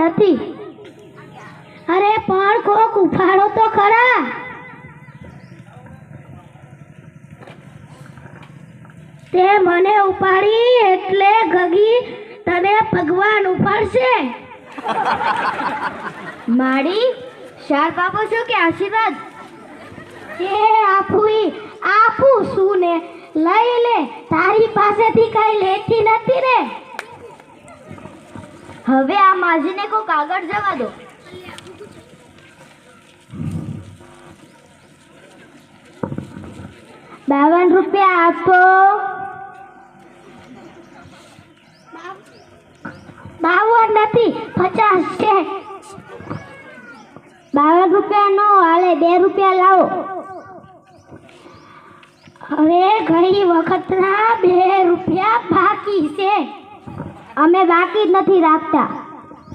નથી. અરે પણ કોક ઉફાળો તો ખરા. તે મને ઉપાડી એટલે ગગી તને ભગવાન ઉપાડશે. માડી શાર બાપો છો કે આશીર્વાદ? એ આપું શું ને લઈ લે, તારી પાસેથી કઈ લેતી નથી રે. હવે આ માજીને કોક આગળ જવા દો. ₹52 આપો. 52 નથી, 50 છે. ₹52 નો હાલે, ₹2 લાવો. હવે ઘણી વખતના ₹2 બાકી છે. અમે બાકી જ નથી રાખતા.